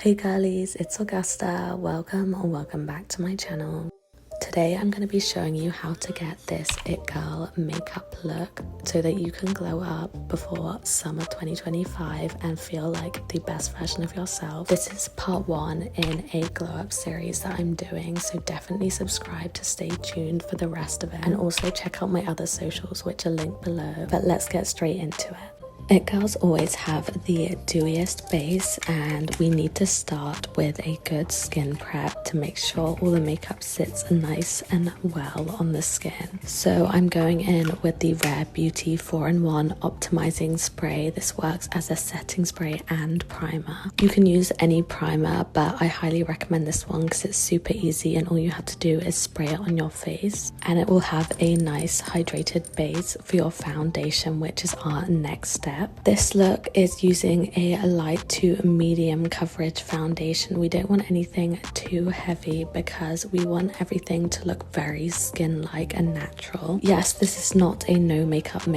Hey girlies, it's Augusta. Welcome back to my channel. Today I'm going to be showing you how to get this It Girl makeup look so that you can glow up before summer 2025 and feel like the best version of yourself. This is part 1 in a glow up series that I'm doing, so definitely subscribe to stay tuned for the rest of it, and also check out my other socials which are linked below. But let's get straight into it. It Girls always have the dewiest base, and we need to start with a good skin prep to make sure all the makeup sits nice and well on the skin. So I'm going in with the Rare Beauty 4-in-1 Optimizing Spray. This works as a setting spray and primer. You can use any primer, but I highly recommend this one because it's super easy and all you have to do is spray it on your face, and it will have a nice hydrated base for your foundation, which is our next step. This look is using a light to medium coverage foundation. We don't want anything too heavy because we want everything to look very skin-like and natural. Yes, this is not a no makeup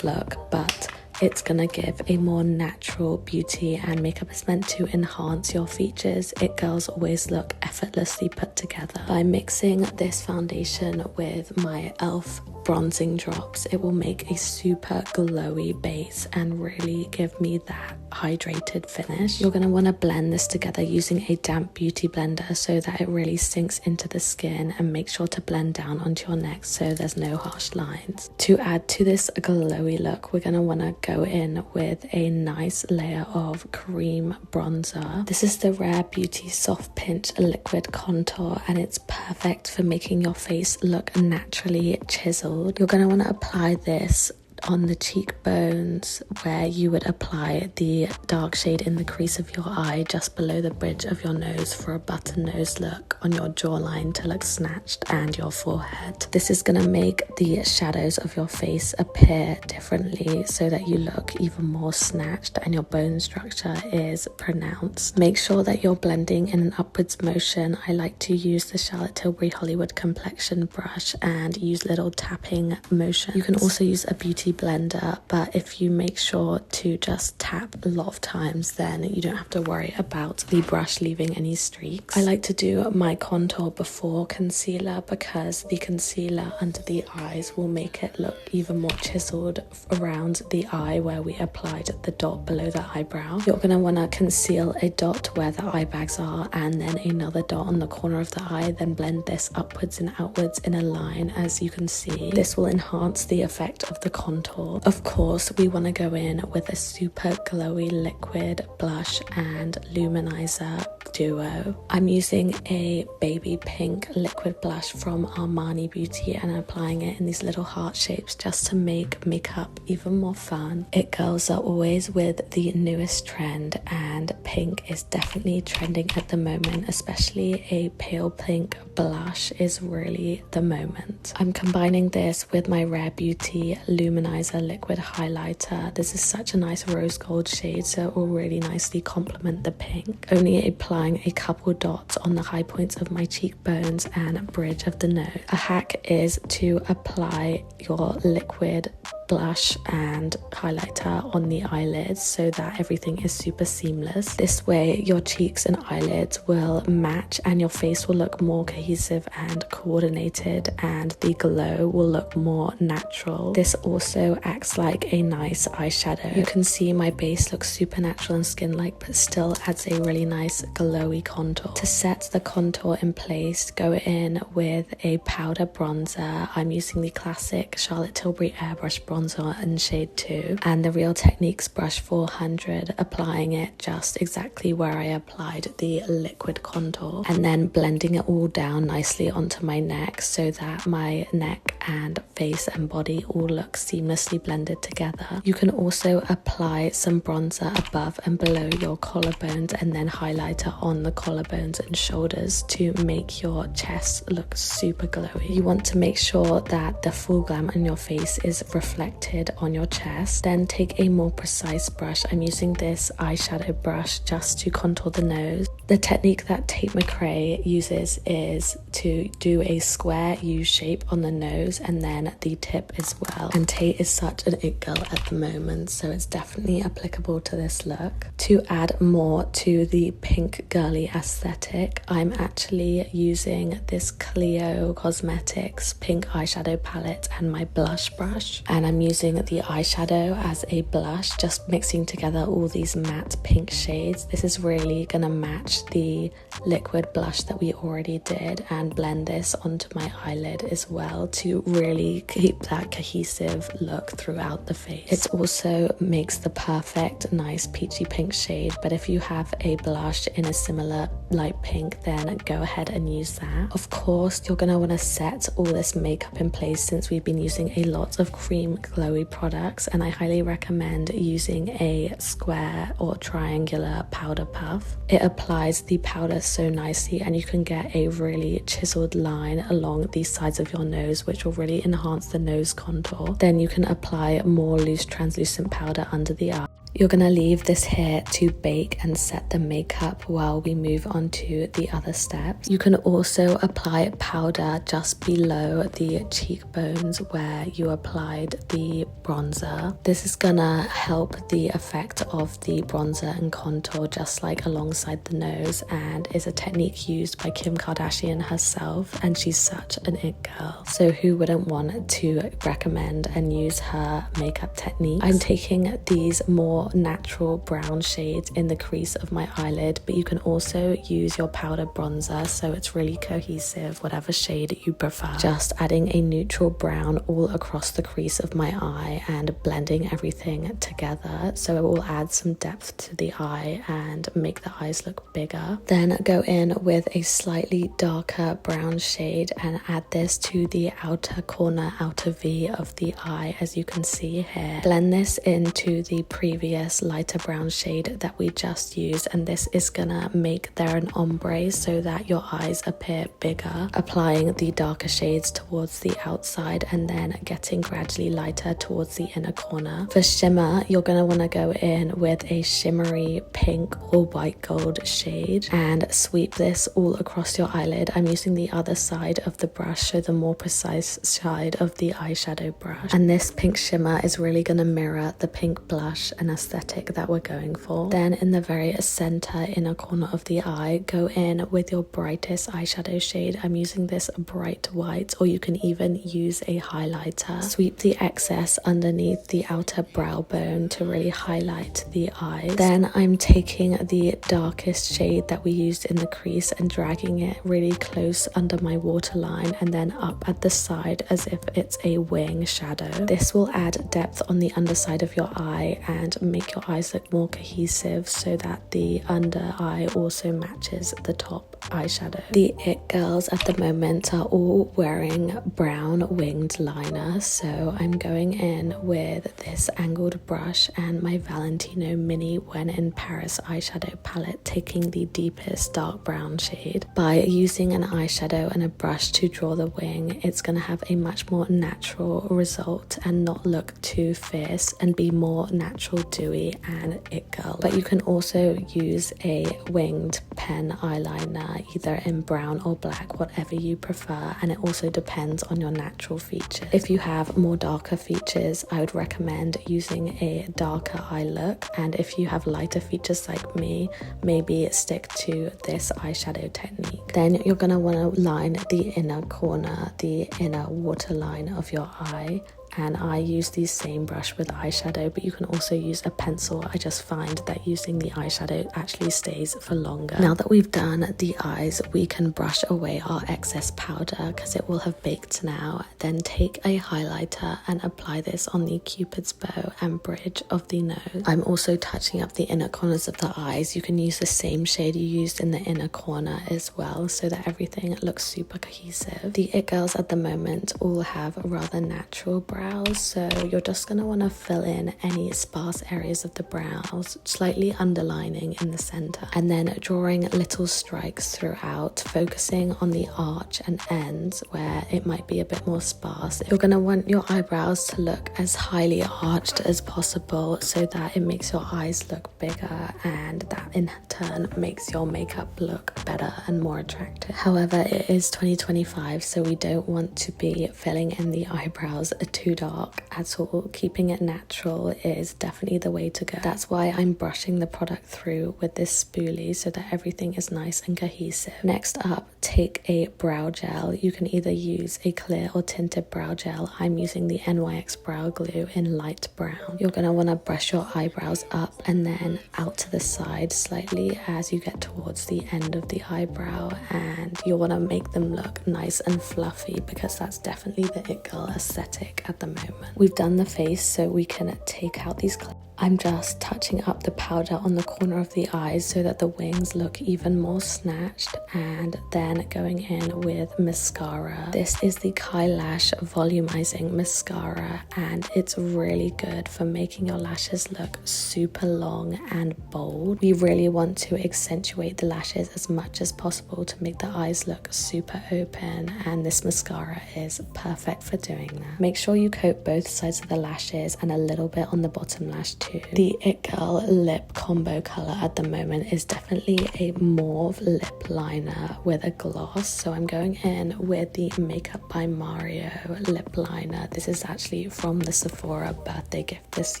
look, but it's gonna give a more natural beauty, and makeup is meant to enhance your features. It Girls always look effortlessly put together. By mixing this foundation with my Elle bronzing drops, it will make a super glowy base and really give me that hydrated finish. You're going to want to blend this together using a damp beauty blender so that it really sinks into the skin, and make sure to blend down onto your neck so there's no harsh lines. To add to this glowy look, we're going to want to go in with a nice layer of cream bronzer. This is the Rare Beauty Soft Pinch Liquid Contour, and it's perfect for making your face look naturally chiseled. You're going to want to apply this on the cheekbones where you would apply the dark shade in the crease of your eye just below the bridge of your nose for a button nose look, on your jawline to look snatched, and your forehead. This is going to make the shadows of your face appear differently so that you look even more snatched and your bone structure is pronounced. Make sure that you're blending in an upwards motion. I like to use the Charlotte Tilbury Hollywood Complexion brush and use little tapping motions. You can also use a beauty blender, but if you make sure to just tap a lot of times, then you don't have to worry about the brush leaving any streaks. I like to do my contour before concealer because the concealer under the eyes will make it look even more chiseled around the eye where we applied the dot below the eyebrow. You're going to want to conceal a dot where the eye bags are and then another dot on the corner of the eye, then blend this upwards and outwards in a line. As you can see, this will enhance the effect of the contour. Of course, we want to go in with a super glowy liquid blush and luminizer duo. I'm using a baby pink liquid blush from Armani Beauty and applying it in these little heart shapes just to make makeup even more fun. It Girls are always with the newest trend, and pink is definitely trending at the moment, especially a pale pink blush is really the moment. I'm combining this with my Rare Beauty Luminizer liquid highlighter. This is such a nice rose gold shade, so it will really nicely complement the pink. Only applying a couple dots on the high points of my cheekbones and bridge of the nose. A hack is to apply your liquid blush and highlighter on the eyelids so that everything is super seamless. This way your cheeks and eyelids will match and your face will look more cohesive and coordinated, and the glow will look more natural. This also acts like a nice eyeshadow. You can see my base looks super natural and skin-like, but still adds a really nice glowy contour. To set the contour in place, go in with a powder bronzer. I'm using the classic Charlotte Tilbury Airbrush bronzer in shade 2 and the Real Techniques brush 400, applying it just exactly where I applied the liquid contour, and then blending it all down nicely onto my neck so that my neck and face and body all look seamlessly blended together. You can also apply some bronzer above and below your collarbones and then highlighter on the collarbones and shoulders to make your chest look super glowy. You want to make sure that the full glam on your face is reflected connected on your chest. Then take a more precise brush. I'm using this eyeshadow brush just to contour the nose. The technique that Tate McRae uses is to do a square U shape on the nose and then the tip as well. And Tate is such an it girl at the moment, so it's definitely applicable to this look. To add more to the pink girly aesthetic, I'm actually using this Clio Cosmetics pink eyeshadow palette and my blush brush. And I'm using the eyeshadow as a blush, just mixing together all these matte pink shades. This is really gonna match the liquid blush that we already did and blend this onto my eyelid as well to really keep that cohesive look throughout the face. It also makes the perfect nice peachy pink shade, but if you have a blush in a similar light pink, then go ahead and use that. Of course, you're going to want to set all this makeup in place since we've been using a lot of cream glowy products, and I highly recommend using a square or triangular powder puff. It applies the powder so nicely and you can get a really chiseled line along the sides of your nose, which will really enhance the nose contour. Then you can apply more loose translucent powder under the eye. You're going to leave this here to bake and set the makeup while we move on to the other steps. You can also apply powder just below the cheekbones where you applied the bronzer. This is going to help the effect of the bronzer and contour just like alongside the nose, and is a technique used by Kim Kardashian herself, and she's such an it girl. So who wouldn't want to recommend and use her makeup techniques? I'm taking these more natural brown shades in the crease of my eyelid, but you can also use your powder bronzer so it's really cohesive, whatever shade you prefer. Just adding a neutral brown all across the crease of my eye and blending everything together so it will add some depth to the eye and make the eyes look bigger. Then go in with a slightly darker brown shade and add this to the outer corner, outer V of the eye, as you can see here. Blend this into the previous lighter brown shade that we just used, and this is gonna make there an ombre so that your eyes appear bigger. Applying the darker shades towards the outside and then getting gradually lighter towards the inner corner. For shimmer, you're gonna want to go in with a shimmery pink or white gold shade and sweep this all across your eyelid. I'm using the other side of the brush, so the more precise side of the eyeshadow brush, and this pink shimmer is really gonna mirror the pink blush and aesthetic that we're going for. Then in the very center inner corner of the eye, go in with your brightest eyeshadow shade. I'm using this bright white, or you can even use a highlighter. Sweep the excess underneath the outer brow bone to really highlight the eyes. Then I'm taking the darkest shade that we used in the crease and dragging it really close under my waterline and then up at the side as if it's a wing shadow. This will add depth on the underside of your eye and make your eyes look more cohesive so that the under eye also matches the top eyeshadow. The it girls at the moment are all wearing brown winged liner, so I'm going in with this angled brush and my Valentino mini When in Paris eyeshadow palette, taking the deepest dark brown shade. By using an eyeshadow and a brush to draw the wing, it's going to have a much more natural result and not look too fierce and be more natural, dewy and it girl. But you can also use a winged pen eyeliner either in brown or black, whatever you prefer, and it also depends on your natural features. If you have more darker features, I would recommend using a darker eye look, and if you have lighter features like me, maybe stick to this eyeshadow technique. Then you're going to want to line the inner corner, the inner waterline of your eye, and I use the same brush with eyeshadow, but you can also use a pencil. I just find that using the eyeshadow actually stays for longer. Now that we've done the eyes, we can brush away our excess powder because it will have baked now. Then take a highlighter and apply this on the cupid's bow and bridge of the nose. I'm also touching up the inner corners of the eyes. You can use the same shade you used in the inner corner as well so that everything looks super cohesive. The it girls at the moment all have rather natural brows eyebrows, so you're just going to want to fill in any sparse areas of the brows, slightly underlining in the center, and then drawing little strikes throughout, focusing on the arch and ends where it might be a bit more sparse. You're going to want your eyebrows to look as highly arched as possible so that it makes your eyes look bigger, and that in turn makes your makeup look better and more attractive. However, it is 2025, so we don't want to be filling in the eyebrows too dark at all. Keeping it natural is definitely the way to go. That's why I'm brushing the product through with this spoolie so that everything is nice and cohesive. Next up, take a brow gel. You can either use a clear or tinted brow gel. I'm using the NYX brow glue in light brown. You're going to want to brush your eyebrows up and then out to the side slightly as you get towards the end of the eyebrow, and you'll want to make them look nice and fluffy because that's definitely the It Girl aesthetic at the moment. We've done the face, so we can take out these clips. I'm just touching up the powder on the corner of the eyes so that the wings look even more snatched, and then going in with mascara. This is the Kylash Volumizing Mascara, and it's really good for making your lashes look super long and bold. We really want to accentuate the lashes as much as possible to make the eyes look super open, and this mascara is perfect for doing that. Make sure you coat both sides of the lashes and a little bit on the bottom lash too. The It Girl lip combo color at the moment is definitely a mauve lip liner with a gloss, so I'm going in with the Makeup by Mario lip liner. This is actually from the Sephora birthday gift this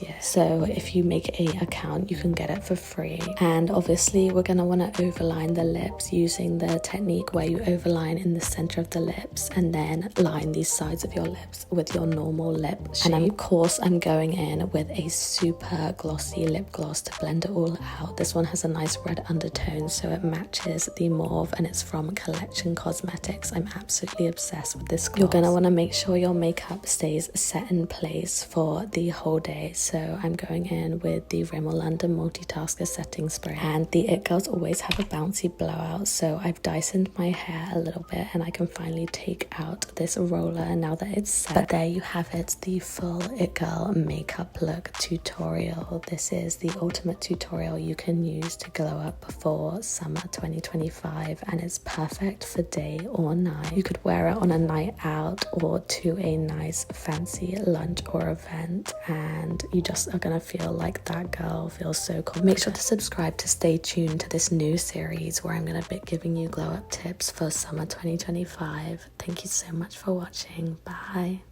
year, so if you make an account you can get it for free. And obviously we're going to want to overline the lips using the technique where you overline in the center of the lips and then line these sides of your lips with your normal lip shape. And of course I'm going in with a super glossy lip gloss to blend it all out. This one has a nice red undertone, so it matches the mauve, and it's from Complexion Cosmetics. I'm absolutely obsessed with this gloss. You're going to want to make sure your makeup stays set in place for the whole day, so I'm going in with the Rimmel London Multitasker Setting Spray. And the It Girls always have a bouncy blowout, so I've Dysoned my hair a little bit and I can finally take out this roller now that it's set. But there you have it, the full It Girl makeup look tutorial. This is the ultimate tutorial you can use to glow up before summer 2025, and it's perfect for day or night. You could wear it on a night out or to a nice fancy lunch or event, and you just are gonna feel like that girl feels so confident. Make sure to subscribe to stay tuned to this new series where I'm gonna be giving you glow up tips for summer 2025. Thank you so much for watching. Bye.